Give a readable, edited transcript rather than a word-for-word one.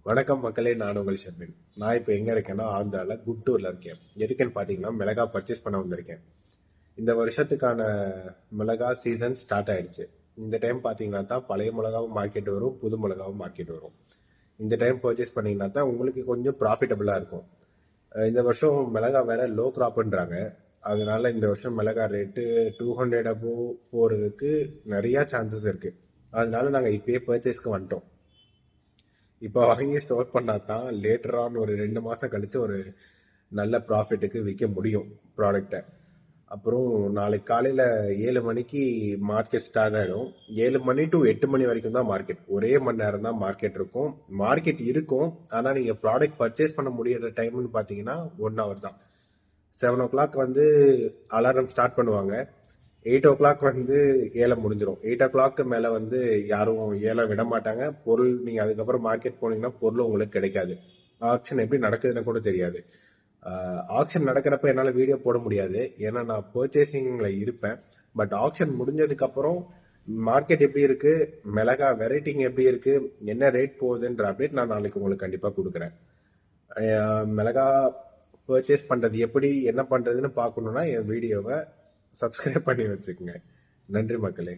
வணக்கம் மக்களே, நான் உங்கள் ஷெர்வின். நான் இப்போ எங்கே இருக்கேன்னா ஆந்திராவில் குண்டூரில் இருக்கேன். எதுக்குன்னு பார்த்தீங்கன்னா மிளகா பர்ச்சேஸ் பண்ண வந்திருக்கேன். இந்த வருஷத்துக்கான மிளகா சீசன் ஸ்டார்ட் ஆயிடுச்சு. இந்த டைம் பார்த்தீங்கன்னா தான் பழைய மிளகாவும் மார்க்கெட் வரும், புது மிளகாவும் மார்க்கெட் வரும். இந்த டைம் பர்ச்சேஸ் பண்ணிங்கன்னா தான் உங்களுக்கு கொஞ்சம் ப்ராஃபிட்டபுளாக இருக்கும். இந்த வருஷம் மிளகா வேற லோ கிராப்ன்றாங்க. அதனால இந்த வருஷம் மிளகா ரேட்டு 200 அபோவ் போகிறதுக்கு நிறையா சான்சஸ் இருக்குது. அதனால நாங்கள் இப்பயே பர்ச்சேஸ்க்கு வந்துட்டோம். இப்போ வாங்கி ஸ்டோர் பண்ணால் தான் லேட்டர் ஆன் ஒரு 2 மாதம் கழித்து ஒரு நல்ல ப்ராஃபிட்டுக்கு விற்க முடியும் ப்ராடக்டை. அப்புறம் நாளைக்கு காலையில் 7 மணிக்கு மார்க்கெட் ஸ்டார்ட் ஆகிடும். 7 மணி டு 8 மணி வரைக்கும் தான் மார்க்கெட். ஒரே மணி நேரம் தான் மார்க்கெட் இருக்கும். மார்க்கெட் இருக்கும், ஆனால் நீங்கள் ப்ராடக்ட் பர்ச்சேஸ் பண்ண முடியிற டைம்னு பார்த்தீங்கன்னா 1 ஹவர் தான். 7 o'clock அலாரம் ஸ்டார்ட் பண்ணுவாங்க. 8 o'clock ஏலம் முடிஞ்சிடும். 8 o'clock மேலே யாரும் ஏலம் விட மாட்டாங்க. பொருள் நீங்கள் அதுக்கப்புறம் மார்க்கெட் போனீங்கன்னா பொருள் உங்களுக்கு கிடைக்காது. ஆக்ஷன் எப்படி நடக்குதுன்னு கூட தெரியாது. ஆக்ஷன் நடக்கிறப்ப என்னால் வீடியோ போட முடியாது, ஏன்னா நான் பர்ச்சேசிங்கில் இருப்பேன். பட் ஆக்ஷன் முடிஞ்சதுக்கப்புறம் மார்க்கெட் எப்படி இருக்குது, மிளகா வெரைட்டிங் எப்படி இருக்குது, என்ன ரேட் போகுதுன்ற அப்டேட் நான் நாளைக்கு உங்களுக்கு கண்டிப்பாக கொடுக்குறேன். மிளகா பர்ச்சேஸ் பண்ணுறது எப்படி, என்ன பண்ணுறதுன்னு பார்க்கணுன்னா என் வீடியோவை சப்ஸ்கிரைப் பண்ணி வச்சுக்கோங்க. நன்றி மக்களே.